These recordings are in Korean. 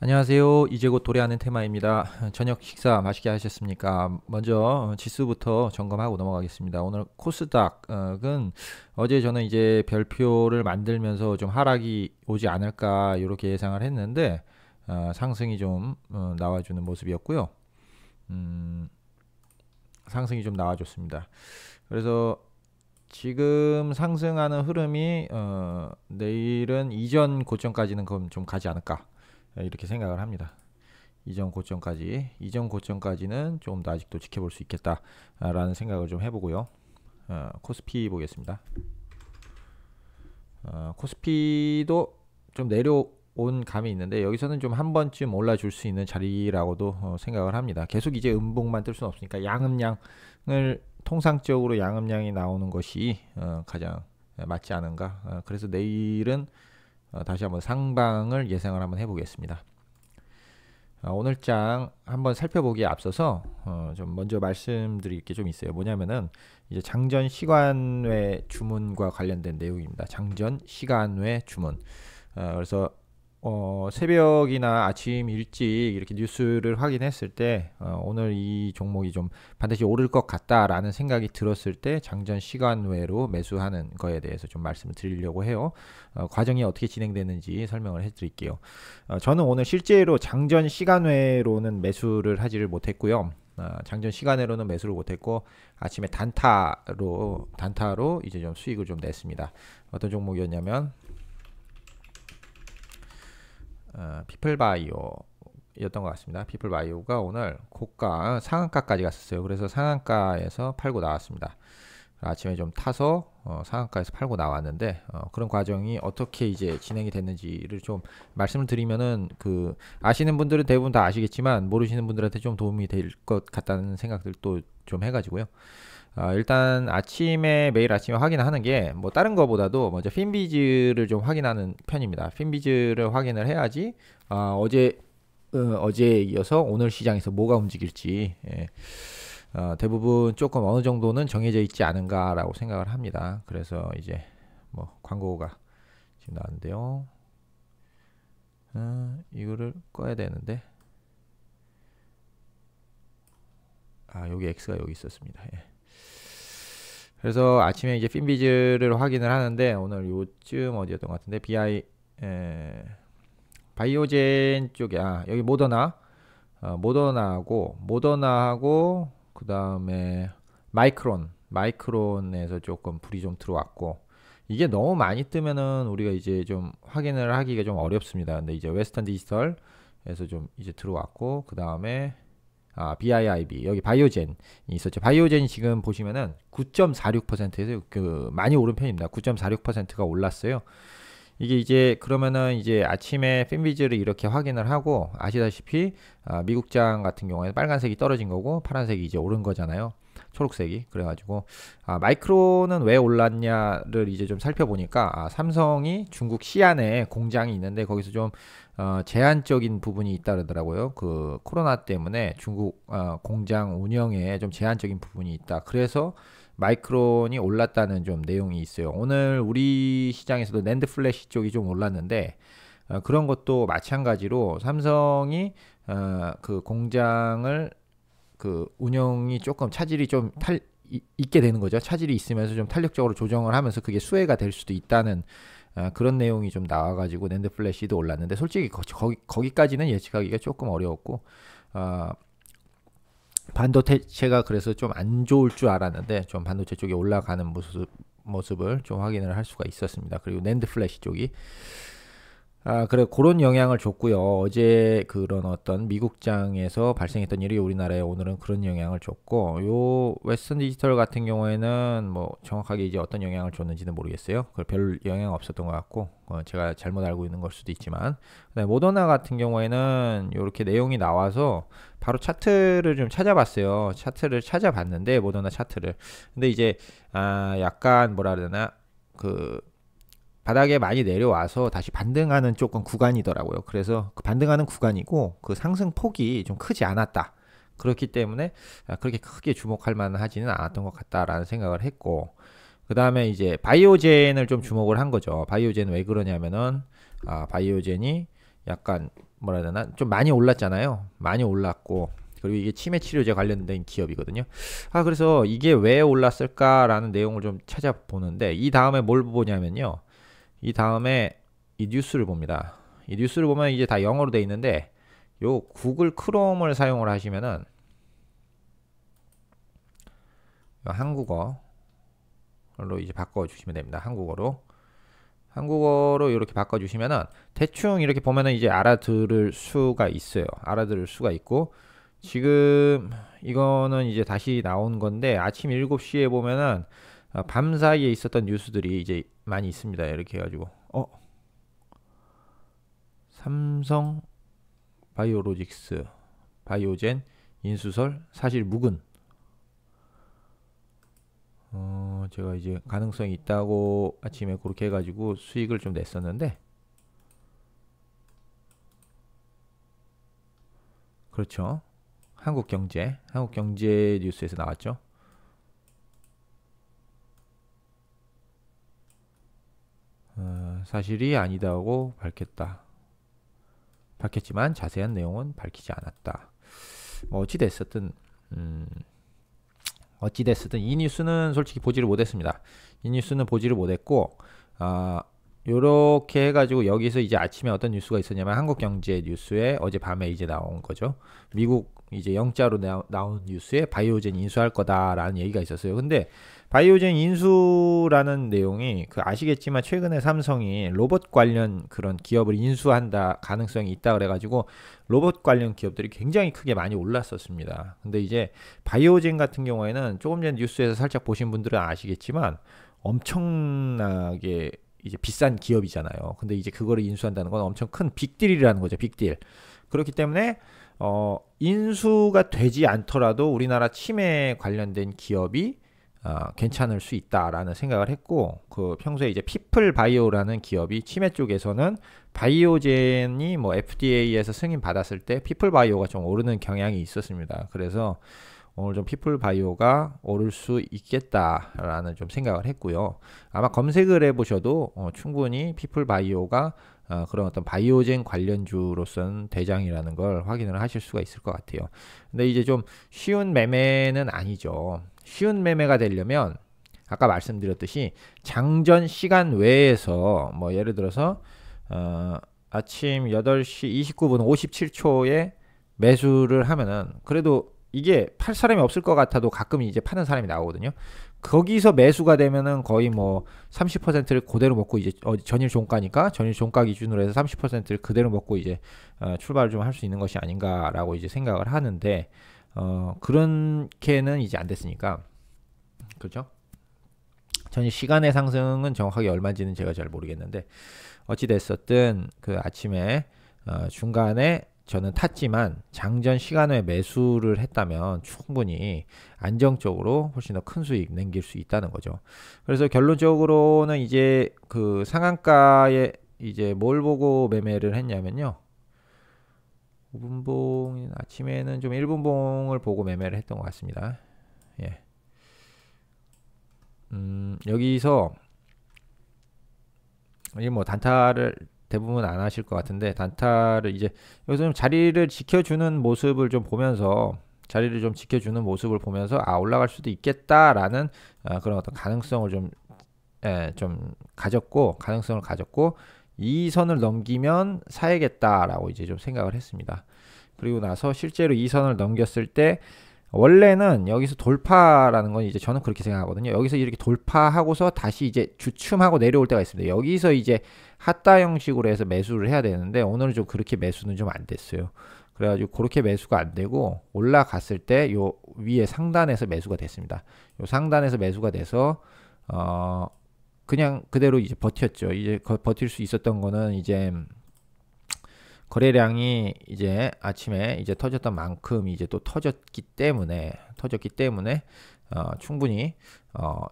안녕하세요. 이제 곧 도래하는 테마입니다. 저녁 식사 맛있게 하셨습니까? 먼저 지수부터 점검하고 넘어가겠습니다. 오늘 코스닥은 어제 저는 이제 별표를 만들면서 좀 하락이 오지 않을까 이렇게 예상을 했는데 상승이 좀 나와주는 모습이었고요. 음, 상승이 좀 나와줬습니다. 그래서 지금 상승하는 흐름이 내일은 이전 고점까지는 그럼 좀 가지 않을까 이렇게 생각을 합니다. 이전 고점까지는 좀 더 아직도 지켜볼 수 있겠다라는 생각을 좀 해보고요. 코스피 보겠습니다. 코스피도 좀 내려온 감이 있는데 여기서는 좀 한 번쯤 올라줄 수 있는 자리라고도 생각을 합니다. 계속 이제 음봉만 뜰 수는 없으니까 양음량을 통상적으로 양음량이 나오는 것이 가장 맞지 않은가. 그래서 내일은 다시 한번 상방을 예상을 한번 해보겠습니다. 오늘 장 한번 살펴보기에 앞서서 좀 먼저 말씀드릴 게 좀 있어요. 뭐냐면은 이제 장전 시간외 주문과 관련된 내용입니다. 장전 시간외 주문. 그래서 새벽이나 아침 일찍 이렇게 뉴스를 확인했을 때 오늘 이 종목이 좀 반드시 오를 것 같다라는 생각이 들었을 때 장전 시간 외로 매수하는 거에 대해서 좀 말씀을 드리려고 해요. 과정이 어떻게 진행되는지 설명을 해드릴게요. 저는 오늘 실제로 장전 시간 외로는 매수를 하지를 못했고요. 장전 시간으로는 매수를 못했고 아침에 단타로 이제 좀 수익을 좀 냈습니다. 어떤 종목이었냐면 피플바이오였던 것 같습니다. 피플바이오가 오늘 고가 상한가까지 갔었어요. 그래서 상한가에서 팔고 나왔습니다. 아침에 좀 타서 상한가에서 팔고 나왔는데 그런 과정이 어떻게 이제 진행이 됐는지를 좀 말씀을 드리면은 그 아시는 분들은 대부분 다 아시겠지만 모르시는 분들한테 좀 도움이 될 것 같다는 생각들도 좀 해가지고요. 일단 매일 아침에 확인하는 게 뭐 다른 거보다도 먼저 핀비즈를 좀 확인하는 편입니다. 핀비즈를 확인을 해야지 어제에 이어서 오늘 시장에서 뭐가 움직일지 대부분 조금 어느 정도는 정해져 있지 않은가라고 생각을 합니다. 그래서 이제 뭐 광고가 지금 나왔는데요. 이거를 꺼야 되는데 여기 X가 여기 있었습니다. 예. 그래서 아침에 이제 핀비즈를 확인을 하는데 오늘 요쯤 어디였던 것 같은데 바이오젠 쪽에 여기 모더나하고 그 다음에 마이크론에서 조금 불이 좀 들어왔고 이게 너무 많이 뜨면은 우리가 이제 좀 확인을 하기가 좀 어렵습니다. 근데 이제 웨스턴 디지털에서 좀 이제 들어왔고 그 다음에 BIIB 여기 바이오젠이 있었죠. 바이오젠이 지금 보시면은 9.46%에서 그 많이 오른 편입니다. 9.46%가 올랐어요. 이게 이제 그러면은 이제 아침에 핀비즈를 이렇게 확인을 하고 아시다시피 미국장 같은 경우에는 빨간색이 떨어진 거고 파란색이 이제 오른 거잖아요. 초록색이. 그래가지고 마이크론은 왜 올랐냐를 이제 좀 살펴보니까 삼성이 중국 시안에 공장이 있는데 거기서 좀 제한적인 부분이 있다 그러더라고요. 그 코로나 때문에 중국 공장 운영에 좀 제한적인 부분이 있다. 그래서 마이크론이 올랐다는 좀 내용이 있어요. 오늘 우리 시장에서도 낸드 플래시 쪽이 좀 올랐는데 그런 것도 마찬가지로 삼성이 그 공장을 그 운영이 조금 차질이 좀 있게 되는 거죠. 차질이 있으면서 좀 탄력적으로 조정을 하면서 그게 수혜가 될 수도 있다는 그런 내용이 좀 나와가지고 낸드 플래시도 올랐는데 솔직히 거기까지는 예측하기가 조금 어려웠고 반도체가 그래서 좀 안 좋을 줄 알았는데 좀 반도체 쪽이 올라가는 모습을 좀 확인을 할 수가 있었습니다. 그리고 낸드 플래시 쪽이 그래 그런 영향을 줬고요. 어제 그런 어떤 미국장에서 발생했던 일이 우리나라에 오늘은 그런 영향을 줬고 요 웨스턴 디지털 같은 경우에는 뭐 정확하게 이제 어떤 영향을 줬는지는 모르겠어요. 별 영향 없었던 것 같고 제가 잘못 알고 있는 걸 수도 있지만 모더나 같은 경우에는 이렇게 내용이 나와서 바로 차트를 좀 찾아봤어요. 차트를 찾아봤는데 모더나 차트를 근데 이제 약간 뭐라 해야 되나 그 바닥에 많이 내려와서 다시 반등하는 조금 구간이더라고요. 그래서 그 반등하는 구간이고 그 상승 폭이 좀 크지 않았다. 그렇기 때문에 그렇게 크게 주목할 만하지는 않았던 것 같다라는 생각을 했고 그 다음에 이제 바이오젠을 좀 주목을 한 거죠. 바이오젠 왜 그러냐면은 바이오젠이 약간 뭐라 해야 되나 좀 많이 올랐잖아요. 많이 올랐고 그리고 이게 치매 치료제 관련된 기업이거든요. 그래서 이게 왜 올랐을까라는 내용을 좀 찾아보는데 이 다음에 뭘 보냐면요. 이 다음에 이 뉴스를 봅니다. 이 뉴스를 보면 이제 다 영어로 돼 있는데 요 구글 크롬을 사용을 하시면은 한국어로 이제 바꿔 주시면 됩니다. 한국어로 이렇게 바꿔 주시면은 대충 이렇게 보면은 이제 알아들을 수가 있어요. 알아들을 수가 있고 지금 이거는 이제 다시 나온 건데 아침 7시에 보면은 밤 사이에 있었던 뉴스들이 이제 많이 있습니다. 이렇게 해가지고 삼성 바이오로직스 바이오젠 인수설 사실 묵은 제가 이제 가능성이 있다고 아침에 그렇게 해가지고 수익을 좀 냈었는데 그렇죠. 한국경제 뉴스에서 나왔죠. 사실이 아니다고 밝혔지만 자세한 내용은 밝히지 않았다. 뭐 어찌됐든 이 뉴스는 솔직히 보지를 못했습니다. 이 뉴스는 보지를 못했고 요렇게 해가지고 여기서 이제 아침에 어떤 뉴스가 있었냐면 한국경제 뉴스에 어젯밤에 이제 나온 거죠. 미국 이제 영자로 나온 뉴스에 바이오젠 인수할 거다라는 얘기가 있었어요. 근데 바이오젠 인수라는 내용이 아시겠지만 최근에 삼성이 로봇 관련 그런 기업을 인수한다 가능성이 있다 그래가지고 로봇 관련 기업들이 굉장히 크게 많이 올랐었습니다. 근데 이제 바이오젠 같은 경우에는 조금 전 뉴스에서 살짝 보신 분들은 아시겠지만 엄청나게 이제 비싼 기업이잖아요. 근데 이제 그거를 인수한다는 건 엄청 큰 빅딜이라는 거죠. 빅딜. 그렇기 때문에 인수가 되지 않더라도 우리나라 치매 관련된 기업이 괜찮을 수 있다라는 생각을 했고 평소에 이제 피플 바이오라는 기업이 치매 쪽에서는 바이오젠이 뭐 FDA에서 승인 받았을 때 피플 바이오가 좀 오르는 경향이 있었습니다. 그래서 오늘 좀 피플 바이오가 오를 수 있겠다라는 좀 생각을 했고요. 아마 검색을 해보셔도 충분히 피플 바이오가 그런 어떤 바이오젠 관련주로서는 대장이라는 걸 확인을 하실 수가 있을 것 같아요. 근데 이제 좀 쉬운 매매는 아니죠. 쉬운 매매가 되려면 아까 말씀드렸듯이 장전 시간 외에서 뭐 예를 들어서 아침 8시 29분 57초에 매수를 하면은 그래도 이게 팔 사람이 없을 것 같아도 가끔 이제 파는 사람이 나오거든요. 거기서 매수가 되면은 거의 뭐 30%를 그대로 먹고 이제 전일 종가니까 전일 종가 기준으로 해서 30%를 그대로 먹고 이제 출발을 좀 할 수 있는 것이 아닌가라고 이제 생각을 하는데 그렇게는 이제 안 됐으니까 그렇죠? 전일 시간의 상승은 정확하게 얼마인지는 제가 잘 모르겠는데 어찌 됐었든 아침에 중간에 저는 탔지만 장전 시간에 매수를 했다면 충분히 안정적으로 훨씬 더 큰 수익 남길 수 있다는 거죠. 그래서 결론적으로는 이제 상한가에 이제 뭘 보고 매매를 했냐면요. 5분봉 아침에는 좀 1분봉을 보고 매매를 했던 것 같습니다. 예. 여기서 뭐 단타를 대부분 안 하실 것 같은데 단타를 이제 여기서 좀 자리를 지켜주는 모습을 좀 보면서 올라갈 수도 있겠다라는 그런 어떤 가능성을 좀 가능성을 가졌고 이 선을 넘기면 사야겠다라고 이제 좀 생각을 했습니다. 그리고 나서 실제로 이 선을 넘겼을 때 원래는 여기서 돌파라는 건 이제 저는 그렇게 생각하거든요. 여기서 이렇게 돌파하고서 다시 이제 주춤하고 내려올 때가 있습니다. 여기서 이제 핫다 형식으로 해서 매수를 해야 되는데 오늘은 좀 그렇게 매수는 좀 안 됐어요. 그래가지고 그렇게 매수가 안 되고 올라갔을 때 요 위에 상단에서 매수가 됐습니다. 요 상단에서 매수가 돼서 그냥 그대로 이제 버텼죠. 이제 버틸 수 있었던 거는 이제 거래량이 이제 아침에 이제 터졌던 만큼 이제 또 터졌기 때문에 충분히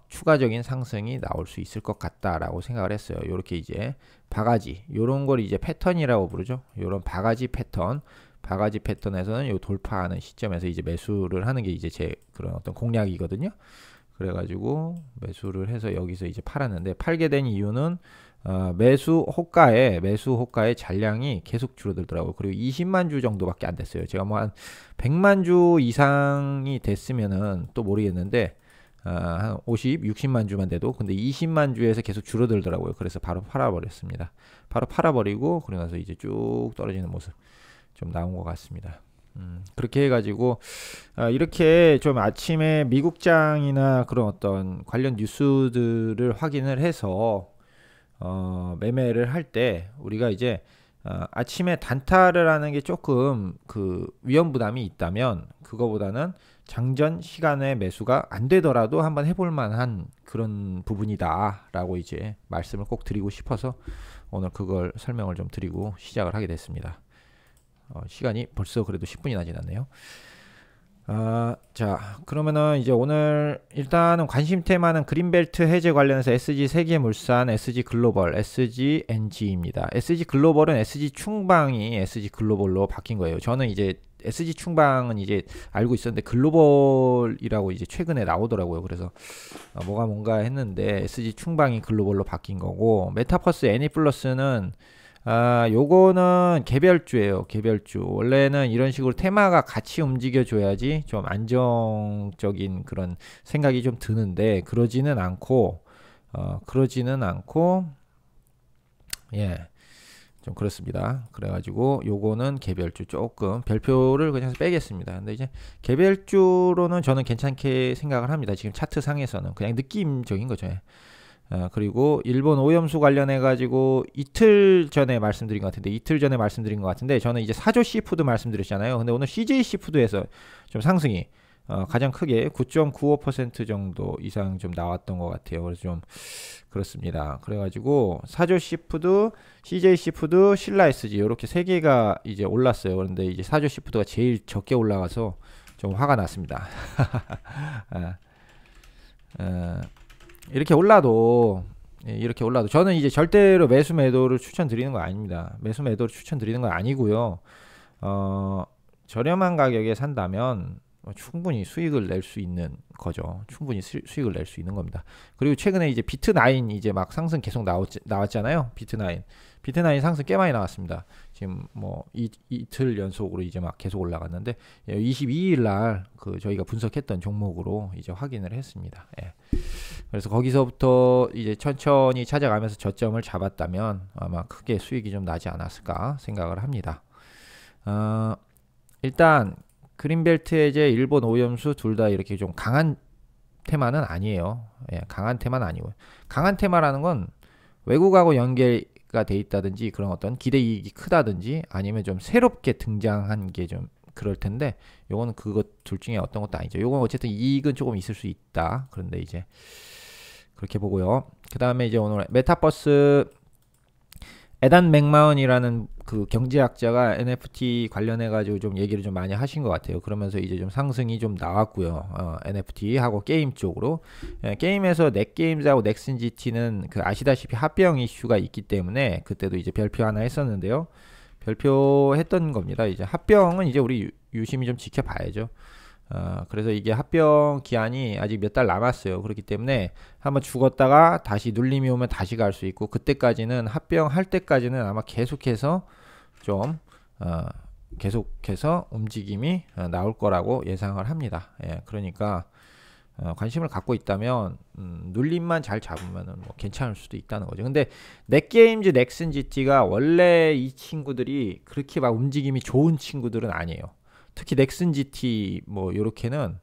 추가적인 상승이 나올 수 있을 것 같다라고 생각을 했어요. 이렇게 이제 바가지 요런 걸 이제 패턴이라고 부르죠. 요런 바가지 패턴에서는 요 돌파하는 시점에서 이제 매수를 하는 게 이제 제 그런 어떤 공략이거든요. 그래가지고 매수를 해서 여기서 이제 팔았는데 팔게 된 이유는 매수 호가의 잔량이 계속 줄어들더라고요. 그리고 20만 주 정도밖에 안 됐어요. 제가 뭐 한 100만 주 이상이 됐으면은 또 모르겠는데 한 50, 60만 주만 돼도 근데 20만 주에서 계속 줄어들더라고요. 그래서 바로 팔아버렸습니다. 바로 팔아버리고 그러고 나서 이제 쭉 떨어지는 모습 좀 나온 것 같습니다. 그렇게 해가지고 이렇게 좀 아침에 미국장이나 그런 어떤 관련 뉴스들을 확인을 해서 매매를 할 때 우리가 이제 아침에 단타를 하는 게 조금 그 위험 부담이 있다면 그거보다는 장전 시간에 매수가 안 되더라도 한번 해볼 만한 그런 부분이다 라고 이제 말씀을 꼭 드리고 싶어서 오늘 그걸 설명을 좀 드리고 시작을 하게 됐습니다. 시간이 벌써 그래도 10분이나 지났네요. 자, 그러면은 이제 오늘 일단은 관심 테마는 그린벨트 해제 관련해서 SG 세계물산, SG 글로벌, SG NG입니다. SG 글로벌은 SG 충방이 SG 글로벌로 바뀐 거예요. 저는 이제 SG 충방은 이제 알고 있었는데 글로벌이라고 이제 최근에 나오더라고요. 그래서 뭔가 했는데 SG 충방이 글로벌로 바뀐 거고, 메타버스 애니플러스는 요거는 개별주예요. 개별주. 원래는 이런 식으로 테마가 같이 움직여 줘야지 좀 안정적인 그런 생각이 좀 드는데 그러지는 않고 예. 좀 그렇습니다. 그래가지고 요거는 개별주 조금 별표를 그냥 빼겠습니다. 근데 이제 개별주로는 저는 괜찮게 생각을 합니다. 지금 차트 상에서는 그냥 느낌적인 거죠. 그리고 일본 오염수 관련해 가지고 이틀 전에 말씀드린 것 같은데 저는 이제 사조 시푸드 말씀드렸잖아요. 근데 오늘 CJ 시푸드에서 좀 상승이 가장 크게 9.95% 정도 이상 좀 나왔던 것 같아요. 그래서 좀 그렇습니다. 그래가지고 사조 시푸드, CJ 시푸드, 신라 SG 이렇게 세 개가 이제 올랐어요. 그런데 이제 사조 시푸드가 제일 적게 올라가서 좀 화가 났습니다. 이렇게 올라도 저는 이제 절대로 매수 매도를 추천드리는 거 아닙니다. 매수 매도를 추천드리는 건 아니고요. 저렴한 가격에 산다면 충분히 수익을 낼 수 있는 거죠. 충분히 수익을 낼 수 있는 겁니다. 그리고 최근에 이제 비트9 이제 막 상승 계속 나왔잖아요. 비트9 상승 꽤 많이 나왔습니다. 지금 뭐 이틀 연속으로 이제 막 계속 올라갔는데 22일 날 그 저희가 분석했던 종목으로 이제 확인을 했습니다. 예. 그래서 거기서부터 이제 천천히 찾아가면서 저점을 잡았다면 아마 크게 수익이 좀 나지 않았을까 생각을 합니다. 일단 그린벨트 해제, 일본 오염수 둘 다 이렇게 좀 강한 테마는 아니에요. 예, 강한 테마는 아니고요. 강한 테마라는 건 외국하고 연계가 돼 있다든지 그런 어떤 기대 이익이 크다든지 아니면 좀 새롭게 등장한 게 좀 그럴 텐데 요거는 그것 둘 중에 어떤 것도 아니죠. 요건 어쨌든 이익은 조금 있을 수 있다. 그런데 이제 그렇게 보고요. 그 다음에 이제 오늘 메타버스 에단 맥마운이라는 그 경제학자가 NFT 관련해 가지고 좀 얘기를 좀 많이 하신 것 같아요. 그러면서 이제 좀 상승이 좀 나왔고요. NFT하고 게임 쪽으로. 게임에서 넷게임즈하고 넥슨GT는 그 아시다시피 합병 이슈가 있기 때문에 그때도 이제 별표 하나 했었는데요. 별표했던 겁니다. 이제 합병은 이제 우리 유심히 좀 지켜봐야죠. 그래서 이게 합병 기한이 아직 몇 달 남았어요. 그렇기 때문에 한번 죽었다가 다시 눌림이 오면 다시 갈 수 있고 그때까지는 합병할 때까지는 아마 계속해서 좀 계속해서 움직임이 나올 거라고 예상을 합니다. 예, 그러니까 관심을 갖고 있다면 눌림만 잘 잡으면은 뭐 괜찮을 수도 있다는 거죠. 근데 넷게임즈 넥슨GT가 원래 이 친구들이 그렇게 막 움직임이 좋은 친구들은 아니에요. 특히 넥슨GT 뭐 요렇게는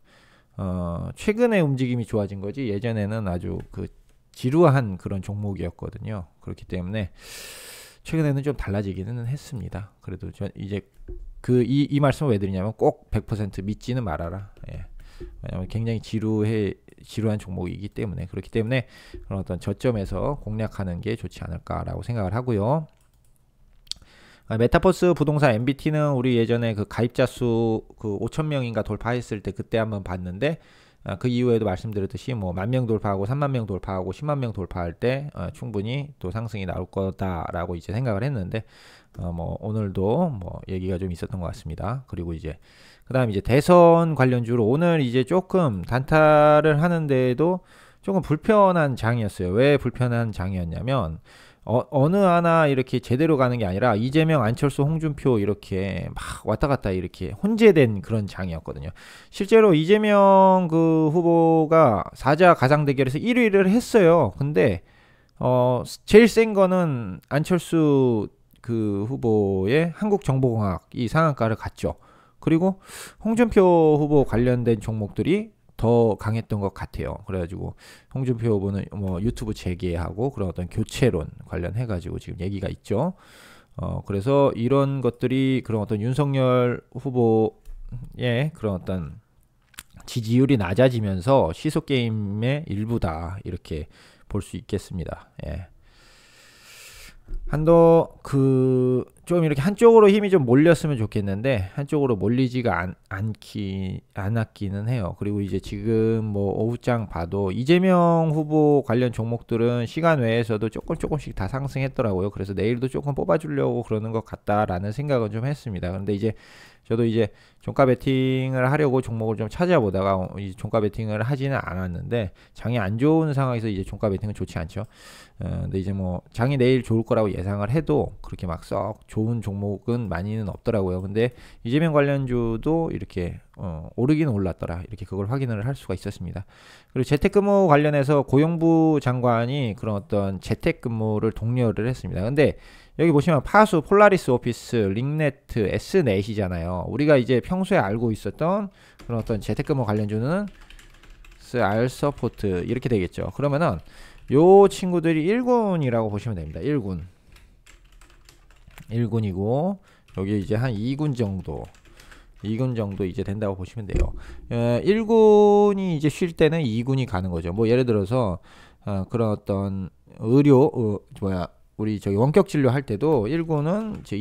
최근에 움직임이 좋아진 거지 예전에는 아주 그 지루한 그런 종목이었거든요. 그렇기 때문에 최근에는 좀 달라지기는 했습니다. 그래도 저 이제 이 말씀을 왜 드리냐면 꼭 100% 믿지는 말아라. 예. 왜냐하면 굉장히 지루한 종목이기 때문에 그렇기 때문에 그런 어떤 저점에서 공략하는 게 좋지 않을까라고 생각을 하고요. 메타버스 부동산 MBT는 우리 예전에 그 가입자 수 그 5,000명인가 돌파했을 때 그때 한번 봤는데 그 이후에도 말씀드렸듯이 뭐 10,000명 돌파하고 30,000명 돌파하고 100,000명 돌파할 때 충분히 또 상승이 나올 거다라고 이제 생각을 했는데 뭐 오늘도 뭐 얘기가 좀 있었던 것 같습니다. 그리고 이제 그다음 이제 대선 관련주로 오늘 이제 조금 단타를 하는데도 조금 불편한 장이었어요. 왜 불편한 장이었냐면 어느 하나 이렇게 제대로 가는 게 아니라 이재명, 안철수, 홍준표 이렇게 막 왔다 갔다 이렇게 혼재된 그런 장이었거든요. 실제로 이재명 그 후보가 사자 가상 대결에서 1위를 했어요. 근데 제일 센 거는 안철수 그 후보의 한국정보공학 이 상한가를 갔죠. 그리고 홍준표 후보 관련된 종목들이 더 강했던 것 같아요. 그래가지고 홍준표 후보는 뭐 유튜브 재개하고 그런 어떤 교체론 관련해가지고 지금 얘기가 있죠. 그래서 이런 것들이 그런 어떤 윤석열 후보의 그런 어떤 지지율이 낮아지면서 시소 게임의 일부다 이렇게 볼 수 있겠습니다. 예. 한도 좀 이렇게 한쪽으로 힘이 좀 몰렸으면 좋겠는데 한쪽으로 몰리지가 않았기는 해요. 그리고 이제 지금 뭐 오후장 봐도 이재명 후보 관련 종목들은 시간 외에서도 조금씩 다 상승했더라고요. 그래서 내일도 조금 뽑아주려고 그러는 것 같다라는 생각은 좀 했습니다. 근데 이제 저도 이제 종가 베팅을 하려고 종목을 좀 찾아보다가 종가 베팅을 하지는 않았는데 장이 안 좋은 상황에서 이제 종가 베팅은 좋지 않죠. 근데 이제 뭐 장이 내일 좋을 거라고 예상을 해도 그렇게 막 썩 좋은 종목은 많이는 없더라고요. 근데 이재명 관련주도 이렇게 오르긴 올랐더라. 이렇게 그걸 확인을 할 수가 있었습니다. 그리고 재택근무 관련해서 고용부 장관이 그런 어떤 재택근무를 독려를 했습니다. 근데 여기 보시면 파수, 폴라리스 오피스, 링네트, S넷이잖아요. 우리가 이제 평소에 알고 있었던 그런 어떤 재택근무 관련주는 알서포트 이렇게 되겠죠. 그러면은 요 친구들이 1군이라고 보시면 됩니다. 1군이고 여기 이제 한 2군 정도 이제 된다고 보시면 돼요. 1군이 이제 쉴 때는 2군이 가는 거죠. 뭐 예를 들어서 그런 어떤 의료 우리 저기 원격 진료 할 때도 1군은 이제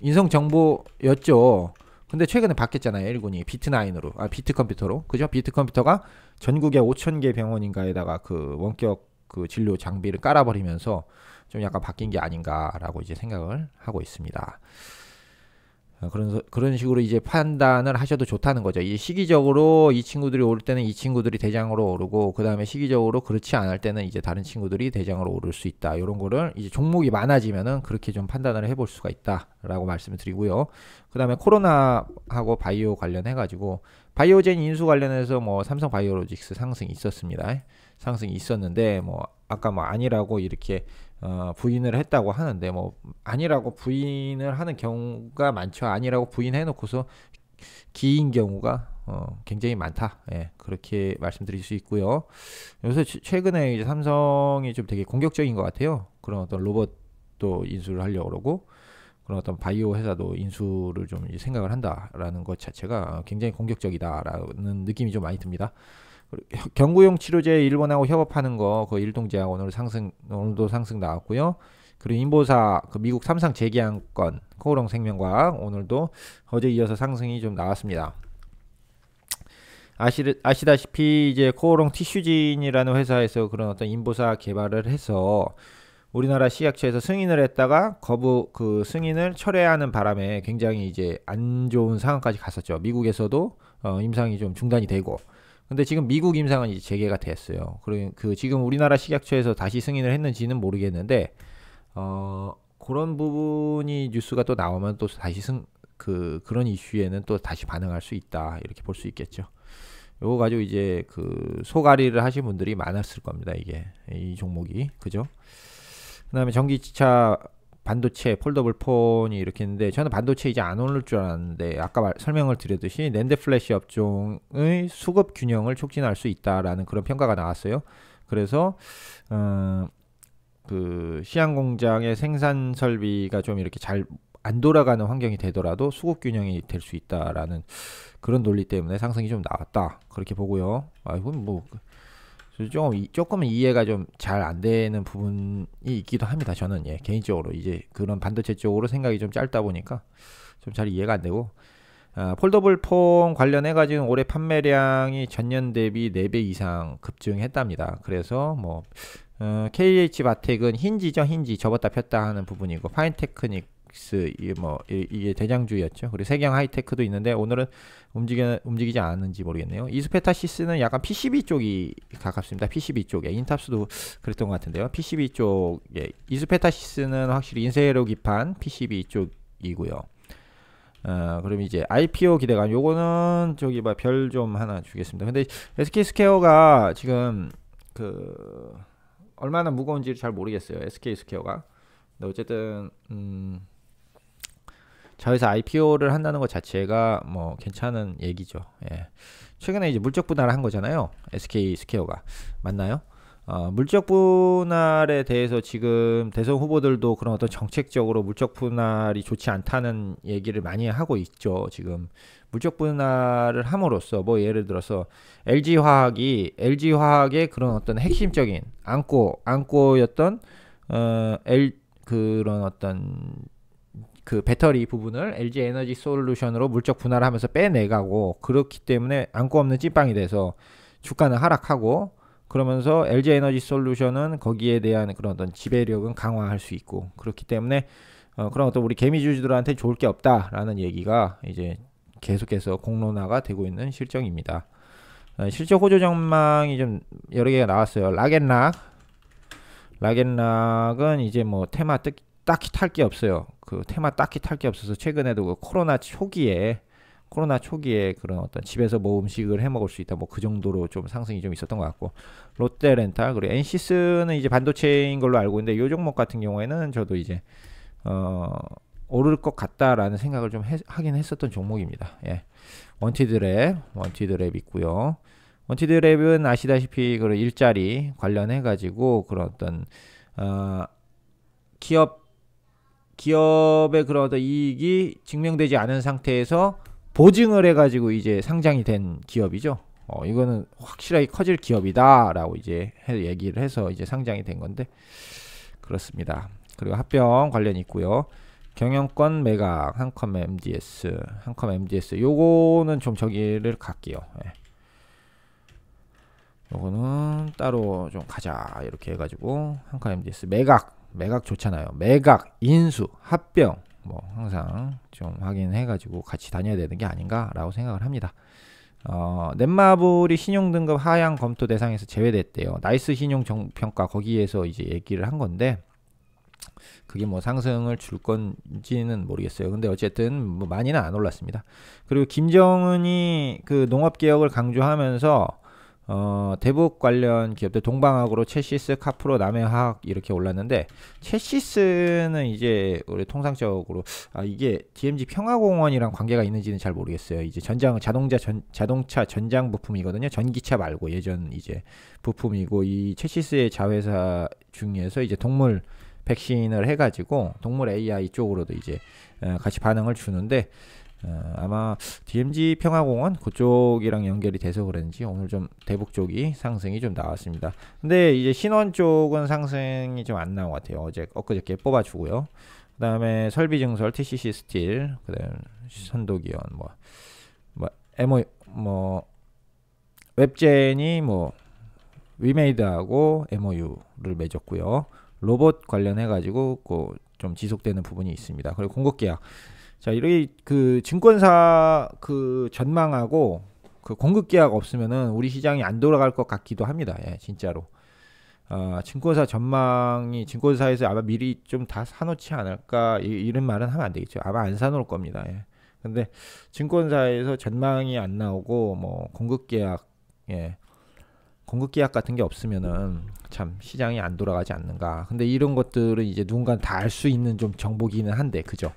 인성정보였죠. 근데 최근에 바뀌었잖아요. 1군이 비트컴퓨터로. 그죠? 비트컴퓨터가 전국에 5,000개 병원인가에다가 그 원격 그 진료 장비를 깔아버리면서 좀 약간 바뀐 게 아닌가라고 이제 생각을 하고 있습니다. 그런 식으로 이제 판단을 하셔도 좋다는 거죠. 이 시기적으로 이 친구들이 오를 때는 이 친구들이 대장으로 오르고 그 다음에 시기적으로 그렇지 않을 때는 이제 다른 친구들이 대장으로 오를 수 있다. 이런 거를 이제 종목이 많아지면은 그렇게 좀 판단을 해볼 수가 있다라고 말씀을 드리고요. 그 다음에 코로나하고 바이오 관련해가지고 바이오젠 인수 관련해서 뭐 삼성 바이오로직스 상승이 있었습니다. 상승이 있었는데 뭐 아까 뭐 아니라고 이렇게 부인을 했다고 하는데 뭐 아니라고 부인을 하는 경우가 많죠. 아니라고 부인해 놓고서 기인 경우가 굉장히 많다. 예, 그렇게 말씀드릴 수 있고요. 요새 최근에 이제 삼성이 좀 되게 공격적인 것 같아요. 그런 어떤 로봇도 인수를 하려고 그러고 그런 어떤 바이오 회사도 인수를 좀 이제 생각을 한다라는 것 자체가 굉장히 공격적이다라는 느낌이 좀 많이 듭니다. 경구용 치료제 일본하고 협업하는 거 그 일동제약 오늘도 상승 나왔고요. 그리고 인보사 그 미국 3상 재계약권 코오롱 생명과학 오늘도 어제 이어서 상승이 좀 나왔습니다. 아시다시피 이제 코오롱 티슈진이라는 회사에서 그런 어떤 인보사 개발을 해서 우리나라 식약처에서 승인을 했다가 그 승인을 철회하는 바람에 굉장히 이제 안 좋은 상황까지 갔었죠. 미국에서도 임상이 좀 중단이 되고. 근데 지금 미국 임상은 이제 재개가 됐어요. 그리고 지금 우리나라 식약처에서 다시 승인을 했는지는 모르겠는데 그런 부분이 뉴스가 또 나오면 또 다시 그런 이슈에는 또 다시 반응할 수 있다. 이렇게 볼 수 있겠죠. 요거 가지고 이제 그 소가리를 하신 분들이 많았을 겁니다. 이 종목이. 그죠? 그다음에 전기차 반도체 폴더블 폰이 이렇게 있는데 저는 반도체 이제 안 오를 줄 알았는데 아까 설명을 드렸듯이 낸드 플래시 업종의 수급 균형을 촉진할 수 있다라는 그런 평가가 나왔어요. 그래서 그 시향 공장의 생산 설비가 좀 이렇게 잘 안 돌아가는 환경이 되더라도 수급 균형이 될 수 있다라는 그런 논리 때문에 상승이 좀 나왔다. 그렇게 보고요. 이건 뭐 조금 이해가 좀 잘 안 되는 부분이 있기도 합니다. 저는 개인적으로 이제 그런 반도체 쪽으로 생각이 좀 짧다 보니까 좀 잘 이해가 안 되고 폴더블 폰 관련해 가지고 올해 판매량이 전년 대비 4배 이상 급증했답니다. 그래서 뭐 KH 바텍은 힌지죠. 힌지 접었다 폈다 하는 부분이고 파인테크닉 하이닉스 이게 대장주였죠. 그리고 세경 하이테크도 있는데 오늘은 움직이지 않았는지 모르겠네요. 이스페타시스는 약간 PCB 쪽이 가깝습니다. PCB 쪽에 인탑스도 그랬던 것 같은데요. PCB 쪽에 이스페타시스는 확실히 인쇄로 기판 PCB 쪽이고요. 그럼 이제 IPO 기대감 요거는 저기 별 좀 하나 주겠습니다. 근데 SK스퀘어가 지금 그 얼마나 무거운지 잘 모르겠어요. SK스퀘어가. 근데 어쨌든 자회사 IPO를 한다는 것 자체가 뭐 괜찮은 얘기죠. 예. 최근에 이제 물적 분할을 한 거잖아요. SK스퀘어가 맞나요? 물적 분할에 대해서 지금 대선 후보들도 그런 어떤 정책적으로 물적 분할이 좋지 않다는 얘기를 많이 하고 있죠. 지금 물적 분할을 함으로써 뭐 예를 들어서 LG화학의 그런 어떤 핵심적인 안고였던 그런 어떤 그 배터리 부분을 LG 에너지 솔루션으로 물적 분할을 하면서 빼내가고, 그렇기 때문에 안고 없는 찐빵이 돼서 주가는 하락하고, 그러면서 LG 에너지 솔루션은 거기에 대한 그런 어떤 지배력은 강화할 수 있고, 그렇기 때문에 그런 어떤 우리 개미주주들한테 좋을 게 없다라는 얘기가 이제 계속해서 공론화가 되고 있는 실정입니다. 실적 호조 전망이 좀 여러 개가 나왔어요. 락앤락은 이제 뭐 테마 딱히 탈 게 없어요. 그 테마 딱히 탈 게 없어서 최근에도 그 코로나 초기에 그런 어떤 집에서 뭐 음식을 해 먹을 수 있다, 뭐 그 정도로 좀 상승이 좀 있었던 것 같고, 롯데렌탈 그리고 엔시스는 이제 반도체인 걸로 알고 있는데 요 종목 같은 경우에는 저도 이제 오를 것 같다라는 생각을 좀 하긴 했었던 종목입니다. 예. 원티드랩 있고요. 원티드랩은 아시다시피 그 일자리 관련해 가지고 그런 어떤 기업의 그런 어떤 이익이 증명되지 않은 상태에서 보증을 해가지고 이제 상장이 된 기업이죠. 이거는 확실하게 커질 기업이다라고 이제 얘기를 해서 이제 상장이 된 건데 그렇습니다. 그리고 합병 관련 있고요. 경영권 매각 한컴 MDS 요거는 좀 저기를 갈게요. 예. 요거는 따로 좀 가자 이렇게 해가지고 한컴 MDS 매각 좋잖아요. 매각, 인수, 합병 뭐 항상 좀 확인해가지고 같이 다녀야 되는 게 아닌가라고 생각을 합니다. 넷마블이 신용등급 하향 검토 대상에서 제외됐대요. 나이스 신용평가 거기에서 이제 얘기를 한 건데 그게 뭐 상승을 줄 건지는 모르겠어요. 근데 어쨌든 뭐 많이는 안 올랐습니다. 그리고 김정은이 그 농업개혁을 강조하면서 대북 관련 기업들 동방학으로 채시스, 카프로, 남해화학 이렇게 올랐는데, 채시스는 이제 우리 통상적으로 이게 DMG 평화공원이랑 관계가 있는지는 잘 모르겠어요. 이제 자동차 전장 부품이거든요. 전기차 말고 예전 이제 부품이고, 이 채시스의 자회사 중에서 이제 동물 백신을 해가지고 동물 AI 쪽으로도 이제 같이 반응을 주는데, 아마 DMG 평화공원 그쪽이랑 연결이 돼서 그런지 오늘 좀 대북 쪽이 상승이 좀 나왔습니다. 근데 이제 신원 쪽은 상승이 좀 안 나온 것 같아요. 엊그저께 뽑아주고요. 그 다음에 설비증설, TCC 스틸, 그 다음 선도기원, 웹젠이 위메이드하고 MOU를 맺었고요. 로봇 관련해가지고 좀 지속되는 부분이 있습니다. 그리고 공급계약. 자, 이렇게 그 증권사 그 전망하고 그 공급 계약 없으면은 우리 시장이 안 돌아갈 것 같기도 합니다. 예, 진짜로. 증권사 전망이 증권사에서 아마 미리 좀 다 사놓지 않을까 이런 말은 하면 안 되겠죠. 아마 안 사놓을 겁니다. 예. 근데 증권사에서 전망이 안 나오고 뭐 공급 계약 같은 게 없으면은 참 시장이 안 돌아가지 않는가. 근데 이런 것들은 이제 누군가 다 알 수 있는 좀 정보기는 한데, 그죠?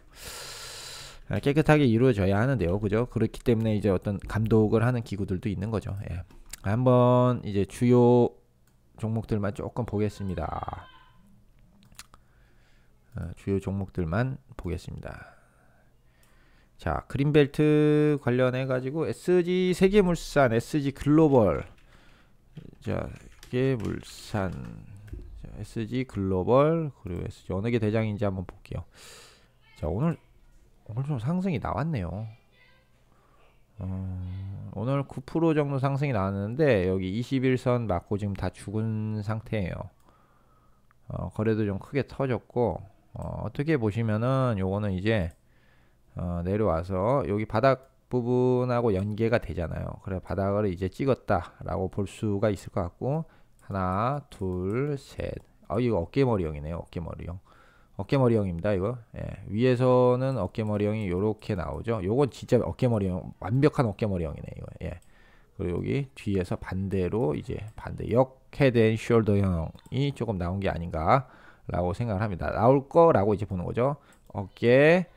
깨끗하게 이루어져야 하는데요, 그죠? 그렇기 때문에 이제 어떤 감독을 하는 기구들도 있는 거죠. 예. 한번 이제 주요 종목들만 조금 보겠습니다. 주요 종목들만 보겠습니다. 자, 그린벨트 관련해 가지고 SG 세계물산, SG 글로벌, 자, 세계물산, 자, SG 글로벌, 그리고 SG 어느 게 대장인지 한번 볼게요. 자, 오늘 좀 상승이 나왔네요. 오늘 9% 정도 상승이 나왔는데 여기 21선 맞고 지금 다 죽은 상태예요. 거래도 좀 크게 터졌고, 어떻게 보시면은 요거는 이제 내려와서 여기 바닥 부분하고 연계가 되잖아요. 그래 바닥을 이제 찍었다라고 볼 수가 있을 것 같고 하나, 둘, 셋. 이거 어깨머리형이네요. 어깨머리형. 어깨머리형입니다. 이거. 예. 위에서는 어깨머리형이 요렇게 나오죠. 요건 진짜 어깨머리형 완벽한 어깨머리형이네 이거. 예. 그리고 여기 뒤에서 반대로 이제 반대 역 헤드 앤 숄더형이 조금 나온 게 아닌가라고 생각을 합니다. 나올 거라고 이제 보는 거죠. 어깨,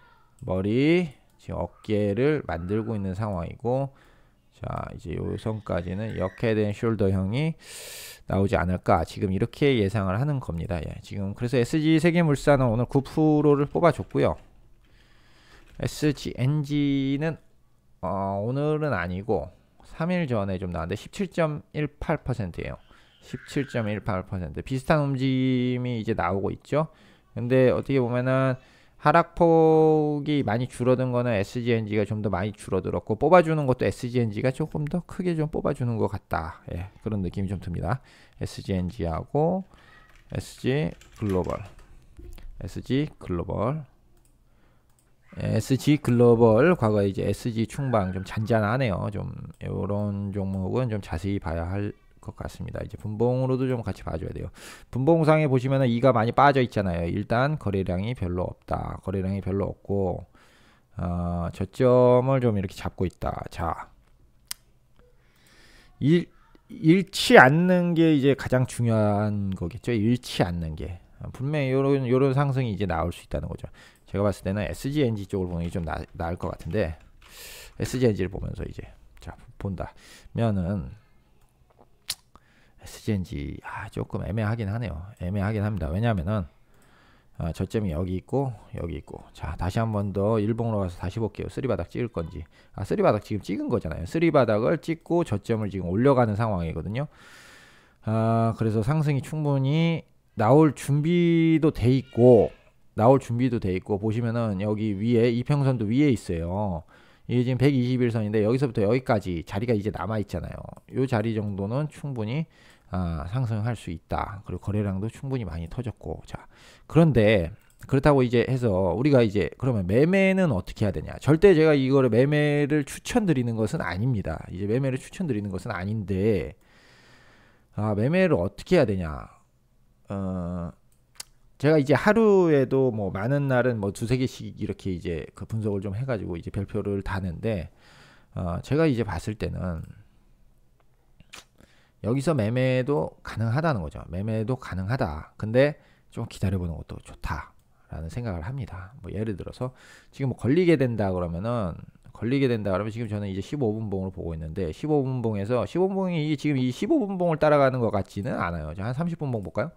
머리, 지금 어깨를 만들고 있는 상황이고, 자 이제 요 선까지는 역 헤드 앤 숄더형이 나오지 않을까 지금 이렇게 예상을 하는 겁니다. 예, 지금 그래서 SG 세계물산은 오늘 9%를 뽑아줬고요. SGNG는 오늘은 아니고 3일 전에 좀 나왔는데 17.18%예요. 17.18% 비슷한 움직임이 이제 나오고 있죠. 근데 어떻게 보면은 하락폭이 많이 줄어든 거는 SGNG가 좀 더 많이 줄어들었고 뽑아주는 것도 SGNG가 조금 더 크게 좀 뽑아주는 것 같다. 예, 그런 느낌이 좀 듭니다. SGNG하고 SG 글로벌, SG 글로벌 과거에 이제 SG 충방 좀 잔잔하네요. 좀 이런 종목은 좀 자세히 봐야 할 것 같습니다. 이제 분봉으로도 좀 같이 봐줘야 돼요. 분봉상에 보시면은 이가 많이 빠져 있잖아요. 일단 거래량이 별로 없다. 거래량이 별로 없고 저점을 좀 이렇게 잡고 있다. 자, 잃지 않는 게 이제 가장 중요한 거겠죠. 잃지 않는 게 분명히 요런 상승이 이제 나올 수 있다는 거죠. 제가 봤을 때는 SGNG 쪽을 보는 게 좀 나을 것 같은데 SGNG를 보면서 이제 자 본다면은 SGNG 조금 애매하긴 하네요. 애매하긴 합니다. 왜냐하면은 저점이 여기 있고 여기 있고 자 다시 한 번 더 일봉으로 가서 다시 볼게요. 쓰리바닥 찍을 건지 쓰리바닥 지금 찍은 거잖아요. 쓰리바닥을 찍고 저점을 지금 올려가는 상황이거든요. 그래서 상승이 충분히 나올 준비도 돼 있고 보시면은 여기 위에 이평선도 위에 있어요. 이게 지금 121선인데 여기서부터 여기까지 자리가 이제 남아 있잖아요. 이 자리 정도는 충분히 상승할 수 있다. 그리고 거래량도 충분히 많이 터졌고 자 그런데 그렇다고 이제 해서 우리가 이제 그러면 매매는 어떻게 해야 되냐? 절대 제가 이거를 매매를 추천드리는 것은 아닙니다. 이제 매매를 추천드리는 것은 아닌데 매매를 어떻게 해야 되냐? 제가 이제 하루에도 뭐 많은 날은 뭐 두세 개씩 이렇게 이제 그 분석을 좀 해가지고 이제 별표를 다는데 제가 이제 봤을 때는 여기서 매매도 가능하다는 거죠. 매매도 가능하다. 근데 좀 기다려보는 것도 좋다라는 생각을 합니다. 뭐 예를 들어서 지금 뭐 걸리게 된다 그러면 지금 저는 이제 15분봉으로 보고 있는데 15분봉에서 15분봉이 지금 이 15분봉을 따라가는 것 같지는 않아요. 한 30분봉 볼까요?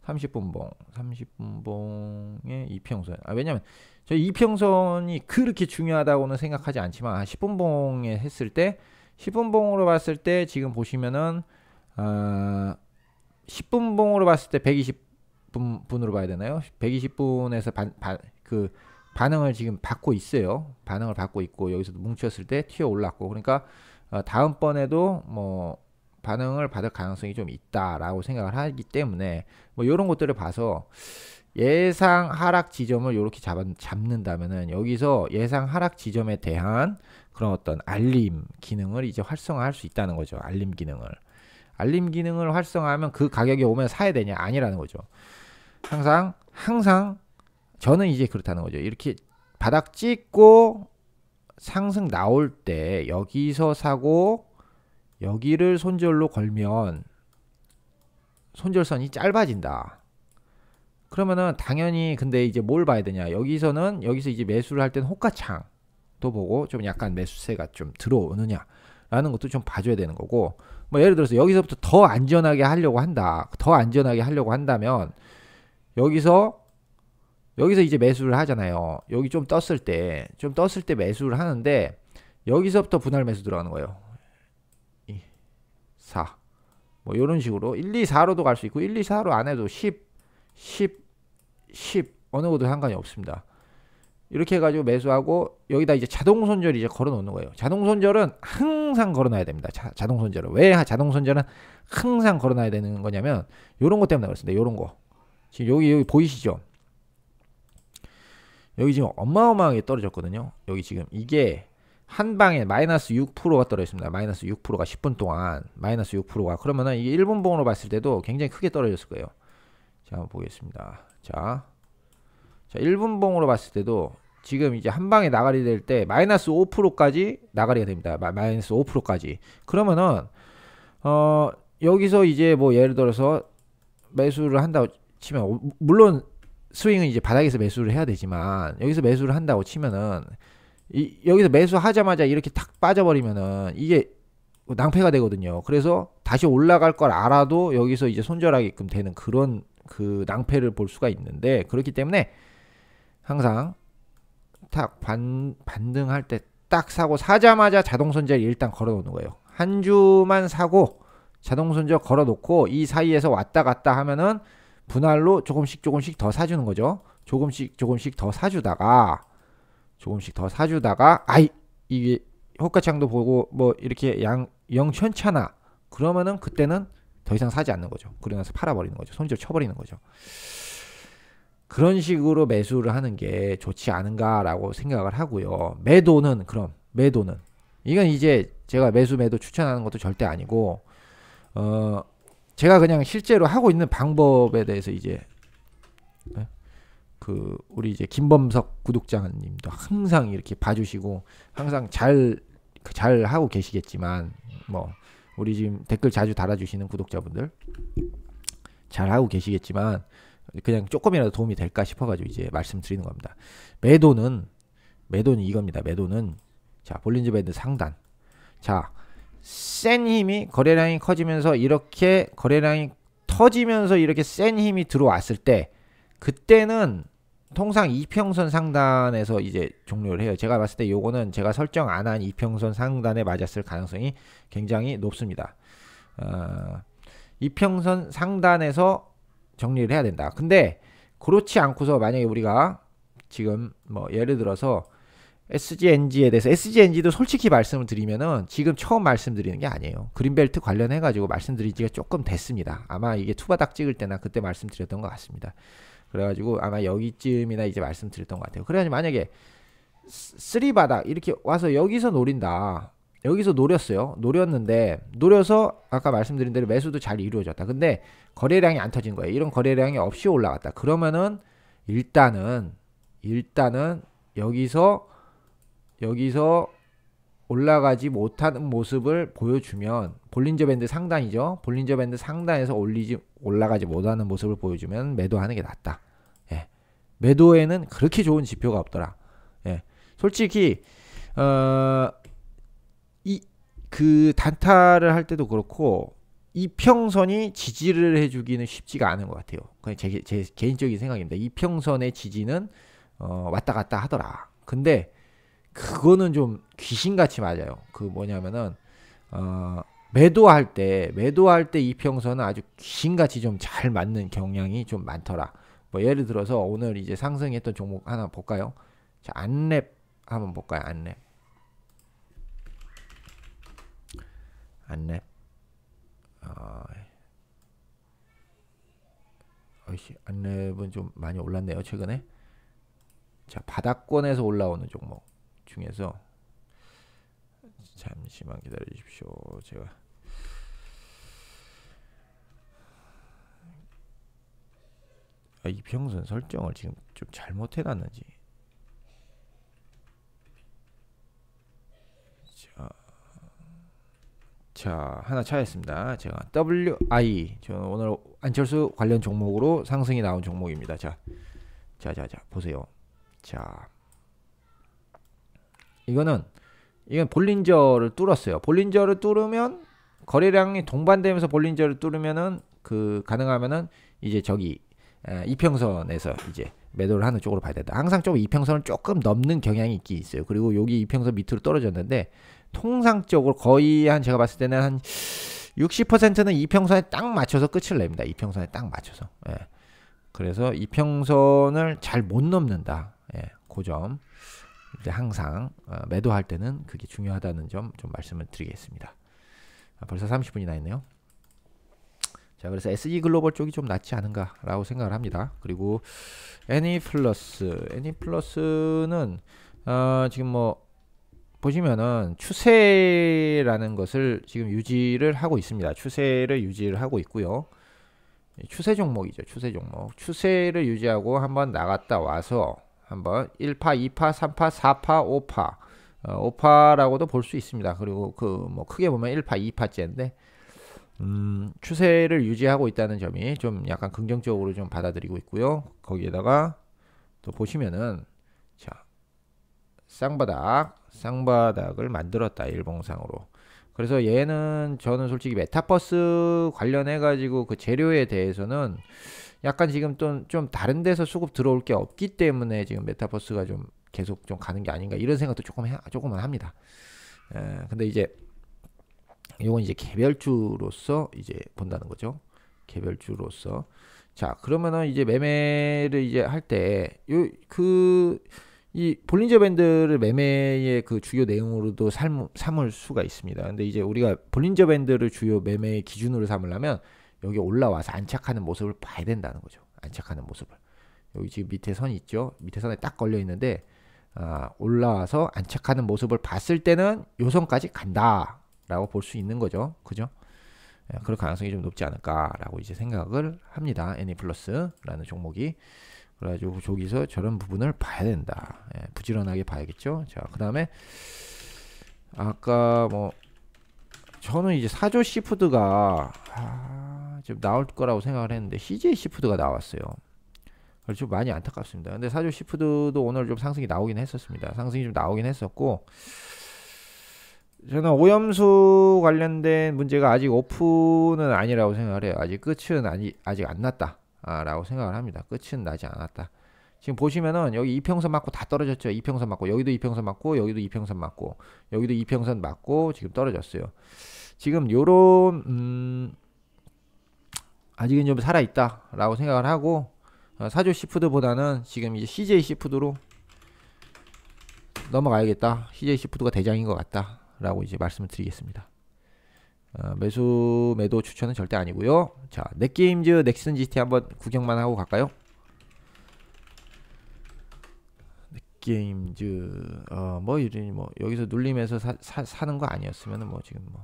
30분봉의 이평선. 왜냐면 저 이평선이 그렇게 중요하다고는 생각하지 않지만 10분봉에 했을 때 10분봉으로 봤을 때 지금 보시면은 10분봉으로 봤을 때 120분으로 봐야 되나요? 120분에서 그 반응을 지금 받고 있어요. 반응을 받고 있고 여기서도 뭉쳤을 때 튀어 올랐고 그러니까 다음번에도 뭐 반응을 받을 가능성이 좀 있다라고 생각을 하기 때문에 뭐 이런 것들을 봐서 예상 하락 지점을 이렇게 잡는다면은 여기서 예상 하락 지점에 대한 그런 어떤 알림 기능을 이제 활성화할 수 있다는 거죠. 알림 기능을 활성화하면 그 가격이 오면 사야 되냐? 아니라는 거죠. 항상 저는 이제 그렇다는 거죠. 이렇게 바닥 찍고 상승 나올 때 여기서 사고 여기를 손절로 걸면 손절선이 짧아진다. 그러면은 당연히 근데 이제 뭘 봐야 되냐? 여기서 이제 매수를 할 때는 호가창도 보고 좀 약간 매수세가 좀 들어오느냐라는 것도 좀 봐줘야 되는 거고. 뭐 예를 들어서 여기서부터 더 안전하게 하려고 한다면 여기서 이제 매수를 하잖아요. 여기 좀 떴을 때 매수를 하는데 여기서부터 분할 매수 들어가는 거예요. 4. 뭐 이런 식으로 1, 2, 4로도 갈 수 있고 1, 2, 4로 안 해도 10 어느 것도 상관이 없습니다. 이렇게 해가지고 매수하고 여기다 이제 자동 손절 이제 걸어 놓는 거예요. 자동 손절은 항상 걸어 놔야 됩니다. 자동 손절은 왜 자동 손절은 항상 걸어 놔야 되는 거냐면 요런 것 때문에 그렇습니다. 요런 거 지금 여기 보이시죠? 여기 지금 어마어마하게 떨어졌거든요. 여기 지금 이게 한 방에 마이너스 6%가 떨어졌습니다. 마이너스 6%가 10분 동안 마이너스 6%가 그러면은 이게 1분봉으로 봤을 때도 굉장히 크게 떨어졌을 거예요. 자, 한번 보겠습니다. 자 1분봉으로 봤을 때도 지금 이제 한 방에 나가리 될 때 마이너스 5%까지 나가리가 됩니다. 마이너스 5%까지. 그러면은 여기서 이제 뭐 예를 들어서 매수를 한다고 치면, 물론 스윙은 이제 바닥에서 매수를 해야 되지만 여기서 매수를 한다고 치면은 여기서 매수하자마자 이렇게 탁 빠져버리면은 이게 낭패가 되거든요. 그래서 다시 올라갈 걸 알아도 여기서 이제 손절하게끔 되는 그런 그 낭패를 볼 수가 있는데, 그렇기 때문에 항상 탁 반등할 때 딱 사고, 사자마자 자동 손절 일단 걸어 놓는 거예요. 한 주만 사고 자동 손절 걸어 놓고 이 사이에서 왔다 갔다 하면은 분할로 조금씩 더 사주는 거죠. 조금씩 더 사주다가 이게 호가창도 보고 뭐 이렇게 영천차나 그러면은 그때는 더 이상 사지 않는 거죠. 그러면서 팔아버리는 거죠. 손절 쳐버리는 거죠. 그런 식으로 매수를 하는 게 좋지 않은가라고 생각을 하고요. 매도는 이건 이제 제가 매도 추천하는 것도 절대 아니고, 제가 그냥 실제로 하고 있는 방법에 대해서 이제 그 우리 이제 김범석 구독자님도 항상 이렇게 봐주시고 항상 잘 하고 계시겠지만, 뭐 우리 지금 댓글 자주 달아주시는 구독자분들 잘 하고 계시겠지만 그냥 조금이라도 도움이 될까 싶어가지고 이제 말씀드리는 겁니다. 매도는 이겁니다. 매도는 자, 볼린저 밴드 상단, 자, 센 힘이 거래량이 커지면서 이렇게 거래량이 터지면서 이렇게 센 힘이 들어왔을 때, 그때는 통상 이평선 상단에서 이제 종료를 해요. 제가 봤을 때 요거는 제가 설정 안 한 이평선 상단에 맞았을 가능성이 굉장히 높습니다. 이평선 상단에서 정리를 해야 된다. 근데 그렇지 않고서 만약에 우리가 지금 뭐 예를 들어서 SGNG에 대해서, SGNG도 솔직히 말씀을 드리면은 지금 처음 말씀드리는 게 아니에요. 그린벨트 관련해 가지고 말씀드린 지가 조금 됐습니다. 아마 이게 투바닥 찍을 때나 그때 말씀드렸던 것 같습니다. 그래가지고 아마 여기쯤이나 이제 말씀드렸던 것 같아요. 그래가지고 만약에 3바닥 이렇게 와서 여기서 노린다. 여기서 노려서 아까 말씀드린 대로 매수도 잘 이루어졌다. 근데 거래량이 안 터진 거예요. 이런 거래량이 없이 올라갔다. 그러면은 일단은 여기서 올라가지 못하는 모습을 보여주면, 볼린저 밴드 상단이죠. 볼린저 밴드 상단에서 올라가지 못하는 모습을 보여주면 매도하는 게 낫다. 예. 매도에는 그렇게 좋은 지표가 없더라. 예. 솔직히 그 단타를 할 때도 그렇고 이평선이 지지를 해주기는 쉽지가 않은 것 같아요. 그냥 제 개인적인 생각입니다. 이평선의 지지는 왔다 갔다 하더라. 근데 그거는 좀 귀신같이 맞아요. 그 뭐냐면은 매도할 때 이평선은 아주 귀신같이 좀 잘 맞는 경향이 좀 많더라. 뭐 예를 들어서 오늘 이제 상승했던 종목 하나 볼까요? 자, 안랩 한번 볼까요? 안랩. 안랩은 좀 많이 올랐네요, 최근에. 자, 바닥권에서 올라오는 종목 중에서 잠시만 기다려 주십시오. 제가 이평선 설정을 지금 좀 잘못해 놨는지. 자, 하나 찾았습니다. 제가 WI, 저는 오늘 안철수 관련 종목으로 상승이 나온 종목입니다. 자 보세요. 자, 이건 볼린저를 뚫었어요. 볼린저를 뚫으면 거래량이 동반되면서 볼린저를 뚫으면은 가능하면은 이제 저기 이평선에서 이제 매도를 하는 쪽으로 봐야 된다. 항상 좀 이평선을 조금 넘는 경향이 있긴 있어요. 그리고 여기 이평선 밑으로 떨어졌는데 통상적으로 거의 제가 봤을 때는 한 60%는 이평선에 딱 맞춰서 끝을 냅니다. 이평선에 딱 맞춰서. 예. 그래서 이평선을 잘 못 넘는다. 예. 그 점 이제 항상 매도할 때는 그게 중요하다는 점 좀 말씀을 드리겠습니다. 벌써 30분이나 했네요. 자, 그래서 SG 글로벌 쪽이 좀 낫지 않은가라고 생각을 합니다. 그리고 애니플러스는 지금 뭐 보시면은 추세라는 것을 지금 유지를 하고 있습니다. 추세를 유지를 하고 있고요. 추세 종목이죠. 추세 종목. 추세를 유지하고 한번 나갔다 와서 한번 1파, 2파, 3파, 4파, 5파 5파라고도 볼 수 있습니다. 그리고 그 뭐 크게 보면 1파, 2파째인데 추세를 유지하고 있다는 점이 좀 약간 긍정적으로 좀 받아들이고 있고요. 거기에다가 또 보시면은 자, 쌍바닥을 만들었다. 일봉상으로. 그래서 얘는 저는 솔직히 메타버스 관련해 가지고 그 재료에 대해서는 약간 지금 또 좀 다른 데서 수급 들어올 게 없기 때문에 지금 메타버스가 좀 계속 좀 가는 게 아닌가 이런 생각도 조금은 합니다. 근데 이제 이건 이제 개별주로서 이제 본다는 거죠. 개별주로서. 자, 그러면은 이제 매매를 이제 할 때 이 볼린저 밴드를 매매의 그 주요 내용으로도 삼을 수가 있습니다. 근데 이제 우리가 볼린저 밴드를 주요 매매의 기준으로 삼으려면 여기 올라와서 안착하는 모습을 봐야 된다는 거죠. 안착하는 모습을. 여기 지금 밑에 선이 있죠. 밑에 선에 딱 걸려 있는데 올라와서 안착하는 모습을 봤을 때는 요 선까지 간다라고 볼 수 있는 거죠. 그죠? 그럴 가능성이 좀 높지 않을까라고 이제 생각을 합니다. 애니플러스라는 종목이. 그래가지고 저기서 저런 부분을 봐야 된다. 부지런하게 봐야겠죠. 자, 그 다음에 아까 뭐 저는 이제 사조 시푸드가 좀 나올 거라고 생각을 했는데 CJ 시푸드가 나왔어요. 그래서 좀 많이 안타깝습니다. 근데 사조 시푸드도 오늘 좀 상승이 나오긴 했었습니다. 상승이 좀 나오긴 했었고 저는 오염수 관련된 문제가 아직 오픈은 아니라고 생각을 해요. 아직 끝은 아직 안 났다. 라고 생각을 합니다. 끝은 나지 않았다. 지금 보시면은 여기 이평선 맞고 다 떨어졌죠. 이평선 맞고 여기도 이평선 맞고 여기도 이평선 맞고 여기도 이평선 맞고 지금 떨어졌어요. 지금 요런 아직은 좀 살아있다 라고 생각을 하고 사조 시푸드보다는 지금 이제 CJ 시푸드로 넘어가야겠다. CJ 시푸드가 대장인 것 같다 라고 이제 말씀을 드리겠습니다. 매도 추천은 절대 아니고요. 자, 넷게임즈 넥슨 GT 한번 구경만 하고 갈까요? 넷게임즈 뭐 이런 뭐 여기서 눌림에서 사는 거 아니었으면은 뭐 지금 뭐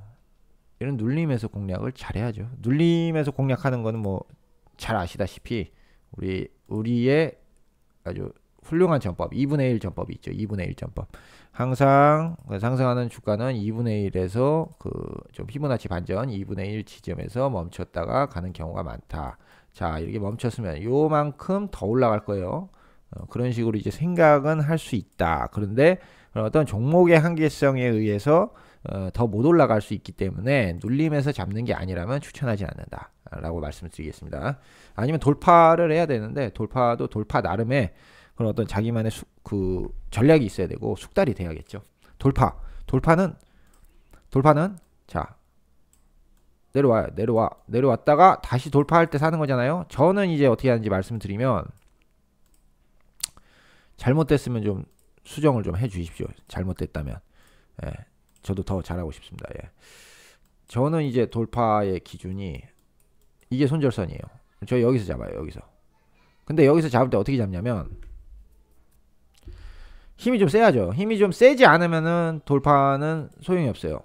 이런 눌림에서 공략을 잘해야죠. 눌림에서 공략하는 거는 뭐 잘 아시다시피 우리의 아주 훌륭한 전법 2분의 1 전법이 있죠. 2분의 1 전법. 항상 상승하는 주가는 2분의 1에서 그 좀 피보나치 반전 2분의 1 지점에서 멈췄다가 가는 경우가 많다. 자, 이렇게 멈췄으면 요만큼 더 올라갈 거예요. 그런 식으로 이제 생각은 할 수 있다. 그런데 어떤 종목의 한계성에 의해서 더 못 올라갈 수 있기 때문에 눌림에서 잡는 게 아니라면 추천하지 않는다 라고 말씀을 드리겠습니다. 아니면 돌파를 해야 되는데 돌파도 돌파 나름의 그런 어떤 자기만의 그 전략이 있어야 되고 숙달이 돼야겠죠. 돌파는 자 내려왔다가 다시 돌파할 때 사는 거잖아요. 저는 이제 어떻게 하는지 말씀드리면 잘못됐으면 좀 수정을 좀 해주십시오. 잘못됐다면 저도 더 잘하고 싶습니다. 저는 이제 돌파의 기준이 이게 손절선이에요. 저 여기서 잡아요. 여기서. 근데 여기서 잡을 때 어떻게 잡냐면 힘이 좀 세야죠. 힘이 좀 세지 않으면은 돌파는 소용이 없어요.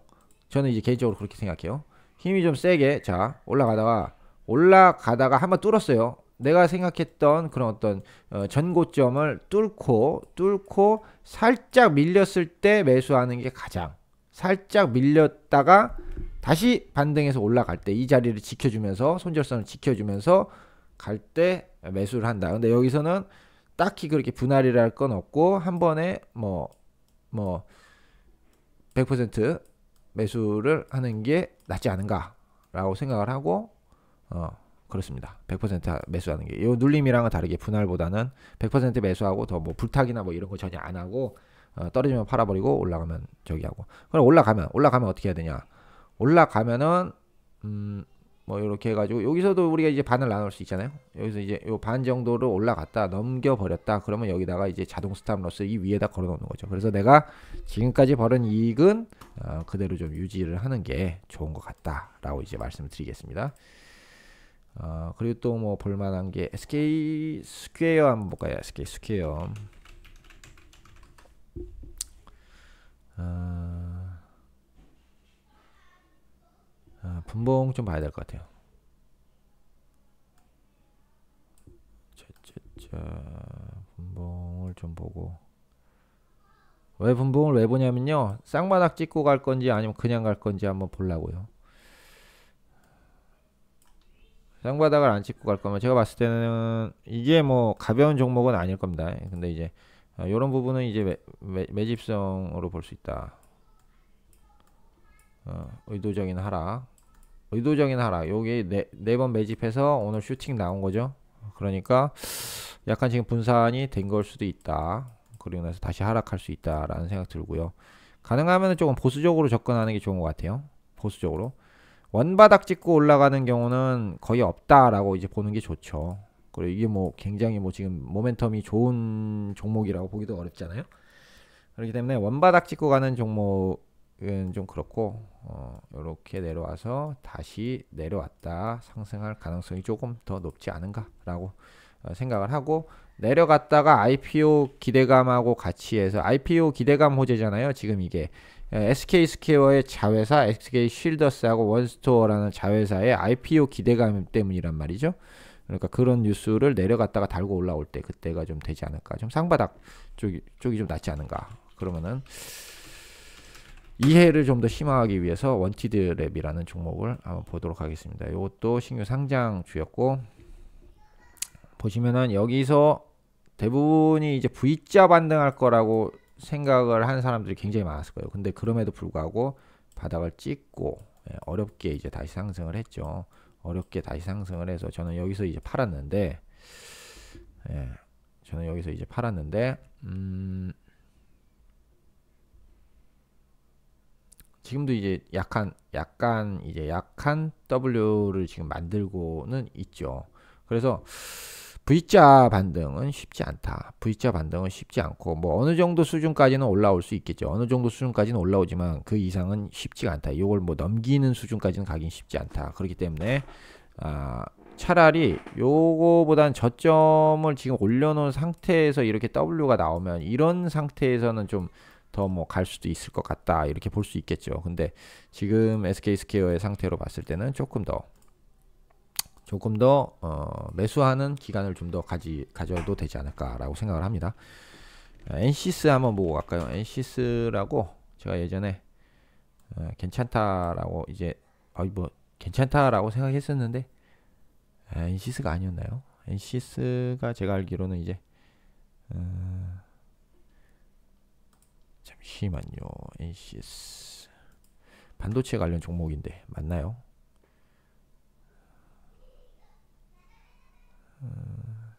저는 이제 개인적으로 그렇게 생각해요. 힘이 좀 세게 자 올라가다가 한번 뚫었어요. 내가 생각했던 그런 어떤 전고점을 뚫고 살짝 밀렸을 때 매수하는 게 가장 살짝 밀렸다가 다시 반등해서 올라갈 때 이 자리를 지켜주면서 손절선을 지켜주면서 갈 때 매수를 한다. 근데 여기서는 딱히 그렇게 분할이라 할 건 없고 한 번에 뭐 100% 매수를 하는 게 낫지 않은가 라고 생각을 하고 그렇습니다. 100% 매수하는 게 요 눌림이랑은 다르게 분할보다는 100% 매수하고 더 뭐 불타기나 뭐 이런 거 전혀 안 하고 떨어지면 팔아버리고 올라가면 저기 하고. 그럼 올라가면 어떻게 해야 되냐? 올라가면은 뭐 이렇게 해가지고 여기서도 우리가 이제 반을 나눌 수 있잖아요. 여기서 이제 요 반 정도를 올라갔다 넘겨버렸다 그러면 여기다가 이제 자동 스탑로스 이 위에다 걸어 놓는 거죠. 그래서 내가 지금까지 벌은 이익은 그대로 좀 유지를 하는 게 좋은 것 같다 라고 이제 말씀을 드리겠습니다. 그리고 또 뭐 볼만한 게 SK 스퀘어 한번 볼까요? SK 스퀘어. 분봉 좀 봐야 될 것 같아요. 분봉을 좀 보고. 왜 분봉을 왜 보냐면요, 쌍바닥 찍고 갈 건지 아니면 그냥 갈 건지 한번 보려고요. 쌍바닥을 안 찍고 갈 거면 제가 봤을 때는 이게 뭐 가벼운 종목은 아닐 겁니다. 근데 이제 이런 부분은 이제 매집성으로 볼 수 있다. 의도적인 하락, 의도적인 하락. 요게 네 번 매집해서 오늘 슈팅 나온 거죠. 그러니까 약간 지금 분산이 된 걸 수도 있다. 그리고 나서 다시 하락할 수 있다라는 생각 들고요. 가능하면 조금 보수적으로 접근하는 게 좋은 것 같아요. 보수적으로. 원바닥 찍고 올라가는 경우는 거의 없다라고 이제 보는 게 좋죠. 그리고 이게 뭐 굉장히 뭐 지금 모멘텀이 좋은 종목이라고 보기도 어렵잖아요. 그렇기 때문에 원바닥 찍고 가는 종목은 좀 그렇고, 이렇게 내려와서 다시 내려왔다 상승할 가능성이 조금 더 높지 않은가라고 생각을 하고, 내려갔다가 IPO 기대감하고 같이 해서, IPO 기대감 호재잖아요 지금 이게. SK 스퀘어의 자회사 SK 쉴더스하고 원스토어라는 자회사의 IPO 기대감 때문이란 말이죠. 그러니까 그런 뉴스를 내려갔다가 달고 올라올 때 그때가 좀 되지 않을까, 좀 상바닥 쪽이 좀 낫지 않은가. 그러면은 이해를 좀 더 심화하기 위해서 원티드 랩이라는 종목을 한번 보도록 하겠습니다. 이것도 신규 상장주였고, 보시면은 여기서 대부분이 이제 V자 반등할 거라고 생각을 한 사람들이 굉장히 많았을 거예요. 근데 그럼에도 불구하고 바닥을 찍고 어렵게 이제 다시 상승을 했죠. 어렵게 다시 상승을 해서 저는 여기서 이제 팔았는데, 지금도 이제 약간 W를 지금 만들고는 있죠. 그래서 V자 반등은 쉽지 않다. V자 반등은 쉽지 않고, 뭐 어느 정도 수준까지는 올라올 수 있겠죠. 어느 정도 수준까지는 올라오지만 그 이상은 쉽지가 않다. 이걸 뭐 넘기는 수준까지는 가긴 쉽지 않다. 그렇기 때문에 차라리 요거보단 저점을 지금 올려놓은 상태에서 이렇게 W가 나오면, 이런 상태에서는 좀 더 뭐 갈 수도 있을 것 같다, 이렇게 볼 수 있겠죠. 근데 지금 SK 스퀘어의 상태로 봤을 때는 조금 더 매수하는 기간을 좀 더 가져도 되지 않을까라고 생각을 합니다. 엔시스 한번 보고 갈까요? 엔시스라고 제가 예전에 괜찮다라고 이제 뭐 괜찮다라고 생각했었는데, 엔시스가 아니었나요? 엔시스가 제가 알기로는 이제 잠시만요. 엔시스 반도체 관련 종목인데 맞나요?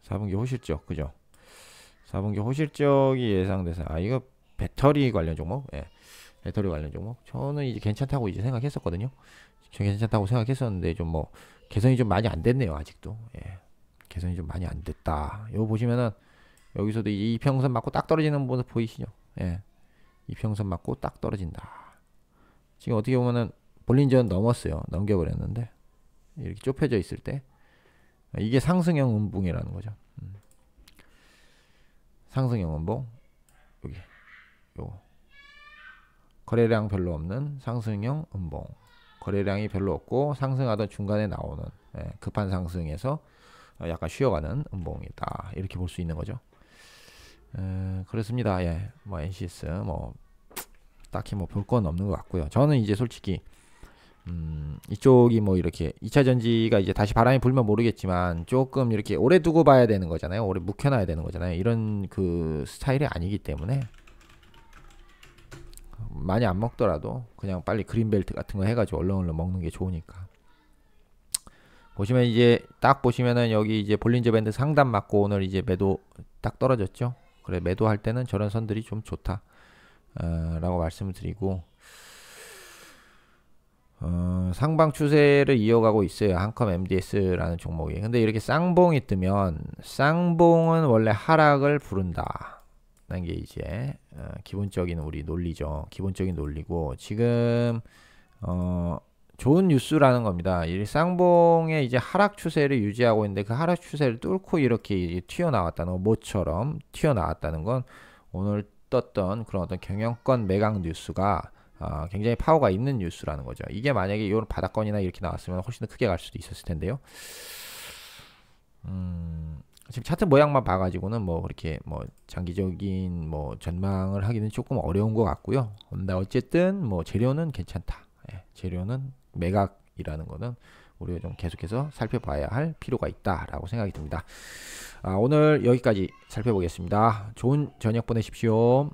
4분기 호실적, 그죠? 4분기 호실적이 예상돼서, 이거 배터리 관련 종목? 예. 배터리 관련 종목. 저는 이제 괜찮다고 이제 생각했었거든요. 괜찮다고 생각했었는데 좀 뭐 개선이 좀 많이 안 됐네요, 아직도. 예. 개선이 좀 많이 안 됐다. 이거 보시면은 여기서도 이 이평선 맞고 딱 떨어지는 모습 보이시죠? 예. 이평선 맞고 딱 떨어진다. 지금 어떻게 보면은 볼린저는 넘었어요. 넘겨버렸는데 이렇게 좁혀져 있을 때 이게 상승형 음봉이라는 거죠. 상승형 음봉. 여기 요 거래량 별로 없는 상승형 음봉. 거래량이 별로 없고 상승하던 중간에 나오는 급한 상승에서 약간 쉬어가는 음봉이다, 이렇게 볼 수 있는 거죠. 그렇습니다. 예, 뭐 NCS 뭐 딱히 뭐 볼 건 없는 것 같고요. 저는 이제 솔직히 이쪽이 뭐 이렇게 2차 전지가 이제 다시 바람이 불면 모르겠지만 조금 이렇게 오래 두고 봐야 되는 거잖아요. 오래 묵혀놔야 되는 거잖아요. 이런 그 스타일이 아니기 때문에 많이 안 먹더라도 그냥 빨리 그린벨트 같은 거 해가지고 얼렁얼렁 먹는 게 좋으니까. 보시면 이제 딱 보시면은 여기 이제 볼린저 밴드 상단 맞고 오늘 이제 매도 딱 떨어졌죠. 그래, 매도할 때는 저런 선들이 좀 좋다 라고 말씀을 드리고, 상방 추세를 이어가고 있어요. 한컴 MDS라는 종목이. 근데 이렇게 쌍봉이 뜨면, 쌍봉은 원래 하락을 부른다 라는 게 이제 기본적인 우리 논리죠. 기본적인 논리고, 지금 좋은 뉴스라는 겁니다. 이 쌍봉의 이제 하락 추세를 유지하고 있는데 그 하락 추세를 뚫고 이렇게 튀어나왔다는 거, 모처럼 튀어나왔다는 건 오늘 떴던 그런 어떤 경영권 매각 뉴스가 굉장히 파워가 있는 뉴스라는 거죠. 이게 만약에 이런 바닥권이나 이렇게 나왔으면 훨씬 더 크게 갈 수도 있었을 텐데요. 지금 차트 모양만 봐가지고는 뭐 그렇게 뭐 장기적인 뭐 전망을 하기는 조금 어려운 것 같고요. 근데 어쨌든 뭐 재료는 괜찮다. 예, 재료는 매각이라는 거는 우리가 좀 계속해서 살펴봐야 할 필요가 있다라고 생각이 듭니다. 오늘 여기까지 살펴보겠습니다. 좋은 저녁 보내십시오.